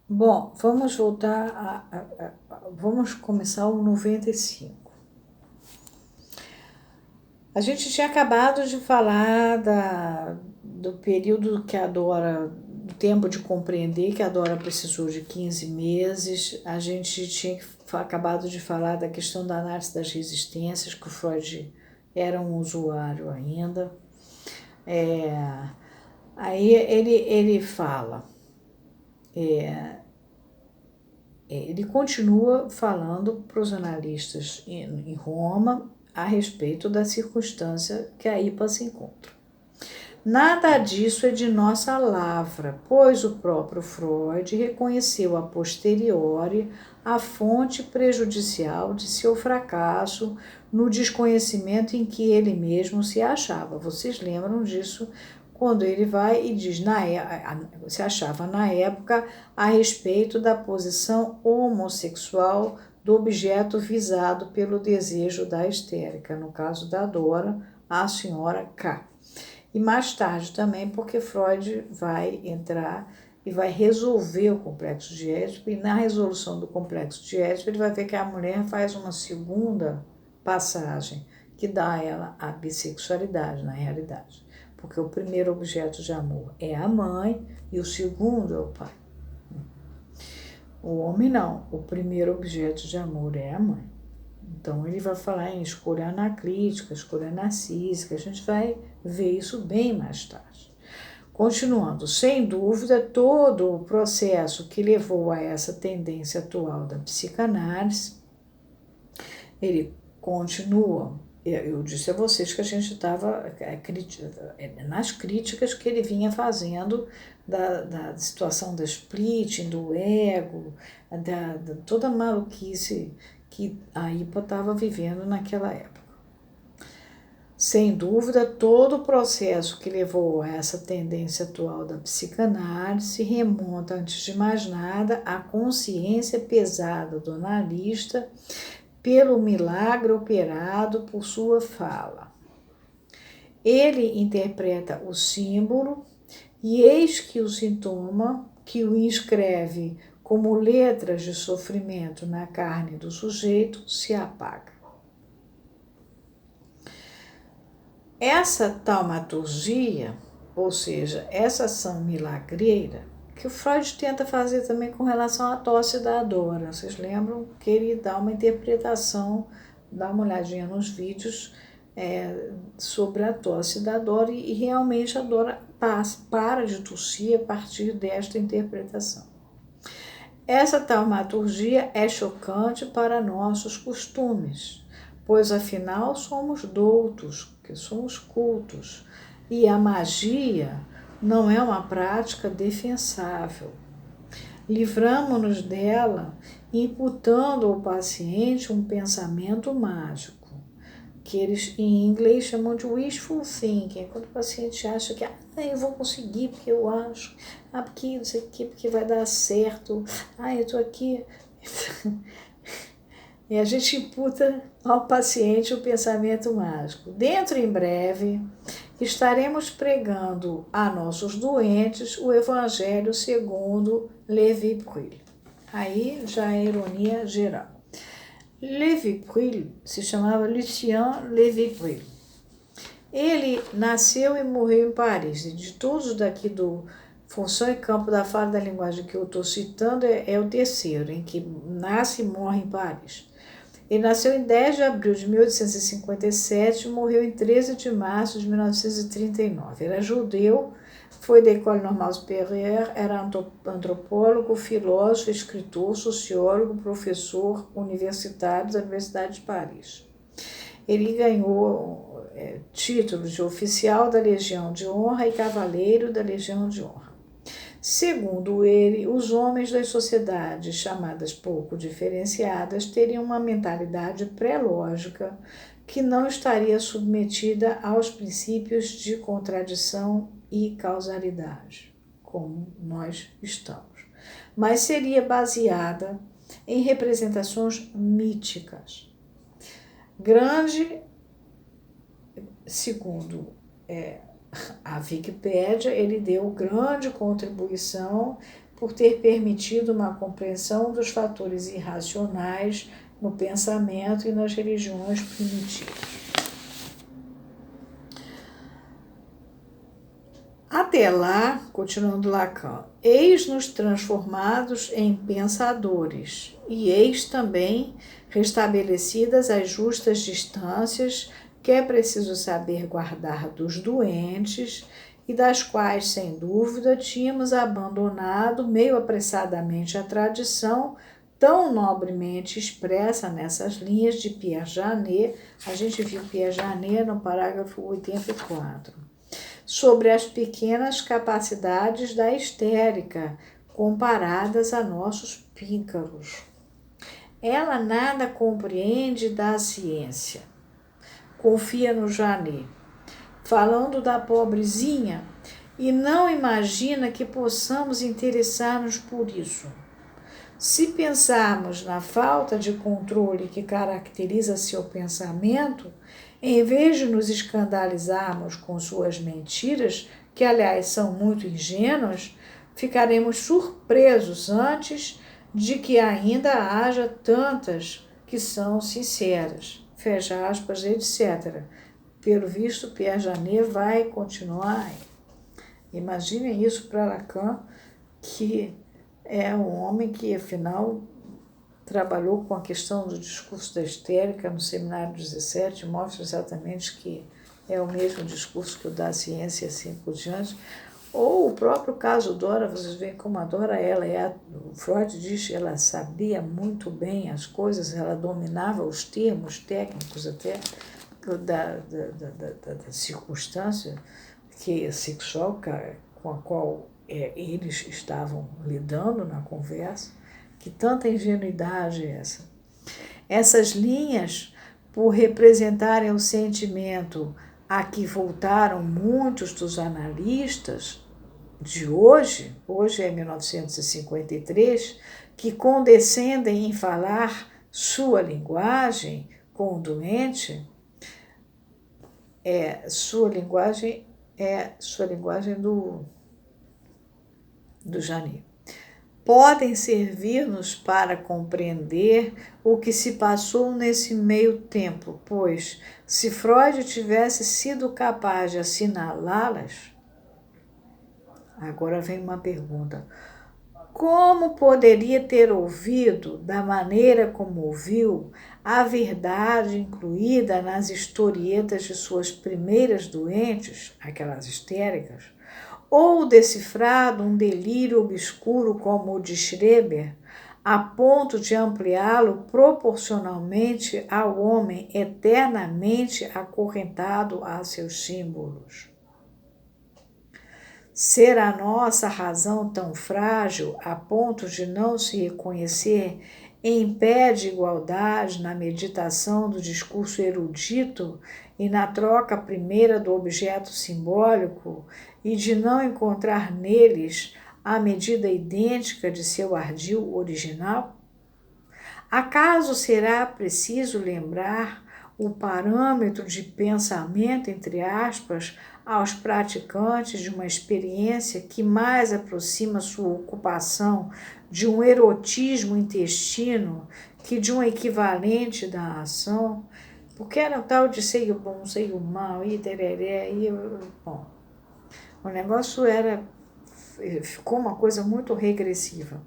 Bom, vamos voltar vamos começar o 95. A gente tinha acabado de falar do período que a Dora, do tempo de compreender que a Dora precisou de 15 meses. A gente tinha acabado de falar da questão da análise das resistências, que o Freud era um usuário ainda. Aí ele fala, ele continua falando para os analistas em Roma a respeito da circunstância que a IPA se encontra. Nada disso é de nossa lavra, pois o próprio Freud reconheceu a posteriori a fonte prejudicial de seu fracasso no desconhecimento em que ele mesmo se achava. Vocês lembram disso quando ele vai e diz, se achava na época a respeito da posição homossexual do objeto visado pelo desejo da histérica, no caso da Dora, a senhora K. E mais tarde também, porque Freud vai entrar e vai resolver o complexo de Édipo, e na resolução do complexo de Édipo ele vai ver que a mulher faz uma segunda passagem que dá a ela a bissexualidade na realidade. Porque o primeiro objeto de amor é a mãe e o segundo é o pai. O homem não, o primeiro objeto de amor é a mãe. Então ele vai falar em escolha anacrítica, escolha narcísica, a gente vai ver isso bem mais tarde. Continuando, sem dúvida, todo o processo que levou a essa tendência atual da psicanálise, ele continua. Eu disse a vocês que a gente estava nas críticas que ele vinha fazendo da situação da splitting, do ego, da toda a maluquice que a IPA estava vivendo naquela época. Sem dúvida, todo o processo que levou a essa tendência atual da psicanálise remonta, antes de mais nada, à consciência pesada do analista pelo milagre operado por sua fala. Ele interpreta o símbolo e eis que o sintoma, que o inscreve como letras de sofrimento na carne do sujeito, se apaga. Essa taumaturgia, ou seja, essa ação milagreira, que o Freud tenta fazer também com relação à tosse da Dora. Vocês lembram que ele dá uma interpretação, dá uma olhadinha nos vídeos sobre a tosse da Dora e realmente a Dora para de tossir a partir desta interpretação. Essa taumaturgia é chocante para nossos costumes, pois afinal somos doutos, que somos cultos, e a magia não é uma prática defensável. Livramo-nos dela imputando ao paciente um pensamento mágico, que eles em inglês chamam de wishful thinking, quando o paciente acha que eu vou conseguir porque eu acho, porque não sei o que, porque vai dar certo, eu tô aqui. E a gente imputa ao paciente o pensamento mágico. Dentro em breve, estaremos pregando a nossos doentes o Evangelho segundo Levi Brühl. Aí já é ironia geral. Levi Brühl se chamava Lucien Levi Brühl. Ele nasceu e morreu em Paris. E de todos daqui do Função e Campo da Fala da Linguagem que eu estou citando, é o terceiro, em que nasce e morre em Paris. Ele nasceu em 10 de abril de 1857 e morreu em 13 de março de 1939. Era judeu, foi da École Normale Supérieure, era antropólogo, filósofo, escritor, sociólogo, professor universitário da Universidade de Paris. Ele ganhou títulos de oficial da Legião de Honra e cavaleiro da Legião de Honra. Segundo ele, os homens das sociedades chamadas pouco diferenciadas teriam uma mentalidade pré-lógica que não estaria submetida aos princípios de contradição e causalidade, como nós estamos, mas seria baseada em representações míticas. Grande, segundo a Wikipédia, ele deu grande contribuição por ter permitido uma compreensão dos fatores irracionais no pensamento e nas religiões primitivas. Até lá, continuando Lacan, eis-nos transformados em pensadores, e eis também restabelecidas as justas distâncias que é preciso saber guardar dos doentes e das quais, sem dúvida, tínhamos abandonado meio apressadamente a tradição tão nobremente expressa nessas linhas de Pierre Janet. A gente viu Pierre Janet no parágrafo 84. Sobre as pequenas capacidades da histérica, comparadas a nossos píncaros. Ela nada compreende da ciência. Confia no Janet, falando da pobrezinha, e não imagina que possamos interessar-nos por isso. Se pensarmos na falta de controle que caracteriza seu pensamento, em vez de nos escandalizarmos com suas mentiras, que aliás são muito ingênuas, ficaremos surpresos antes de que ainda haja tantas que são sinceras. Fecha aspas, etc. Pelo visto, Pierre Janet vai continuar. Imaginem isso para Lacan, que é um homem que, afinal, trabalhou com a questão do discurso da histérica no seminário 17, mostra exatamente que é o mesmo discurso que o da ciência e assim por diante. Ou o próprio caso Dora, vocês veem como a Dora, o Freud diz que ela sabia muito bem as coisas, ela dominava os termos técnicos até da circunstância sexual com a qual eles estavam lidando na conversa. Que tanta ingenuidade é essa? Essas linhas, por representarem o sentimento a que voltaram muitos dos analistas de hoje é 1953, que condescendem em falar sua linguagem com o doente, sua linguagem do Janet. Podem servir-nos para compreender o que se passou nesse meio tempo, pois, se Freud tivesse sido capaz de assinalá-las, agora vem uma pergunta: como poderia ter ouvido, da maneira como ouviu, a verdade incluída nas historietas de suas primeiras doentes, aquelas histéricas, ou decifrado um delírio obscuro como o de Schreber, a ponto de ampliá-lo proporcionalmente ao homem eternamente acorrentado a seus símbolos? Ser a nossa razão tão frágil a ponto de não se reconhecer em pé de igualdade na meditação do discurso erudito e na troca primeira do objeto simbólico e de não encontrar neles a medida idêntica de seu ardil original? Acaso será preciso lembrar o parâmetro de pensamento, entre aspas, aos praticantes de uma experiência que mais aproxima sua ocupação de um erotismo intestino que de um equivalente da ação? Porque era o tal de seio bom, seio mal, e tereré, bom, o negócio ficou uma coisa muito regressiva.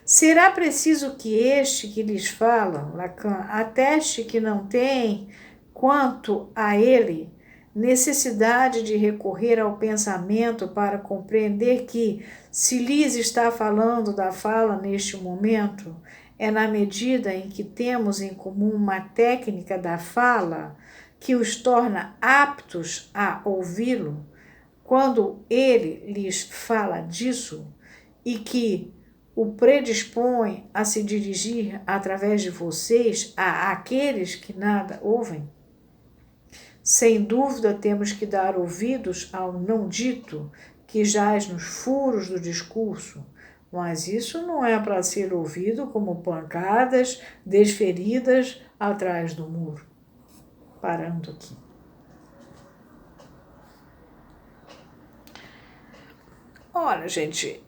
Será preciso que este que lhes fala, Lacan, ateste que não tem, quanto a ele, necessidade de recorrer ao pensamento para compreender que, se lhes está falando da fala neste momento, é na medida em que temos em comum uma técnica da fala que os torna aptos a ouvi-lo, quando ele lhes fala disso, e que o predispõe a se dirigir através de vocês a aqueles que nada ouvem? Sem dúvida temos que dar ouvidos ao não dito que jaz nos furos do discurso, mas isso não é para ser ouvido como pancadas desferidas atrás do muro. Parando aqui. Olha, gente,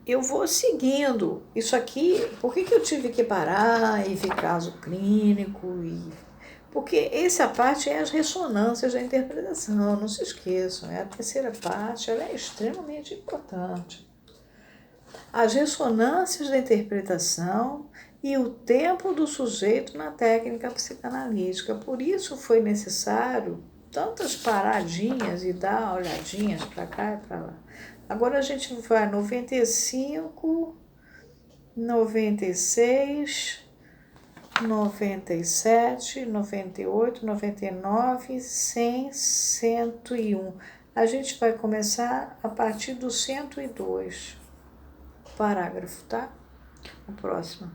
eu vou seguindo. Isso aqui, por que eu tive que parar e ver caso clínico? Porque essa parte é as ressonâncias da interpretação, não se esqueçam, é a terceira parte, ela é extremamente importante. As ressonâncias da interpretação e o tempo do sujeito na técnica psicanalítica. Por isso foi necessário tantas paradinhas e dar olhadinhas para cá e para lá. Agora a gente vai 95, 96, 97, 98, 99, 100, 101. A gente vai começar a partir do 102 parágrafo, tá? O próximo.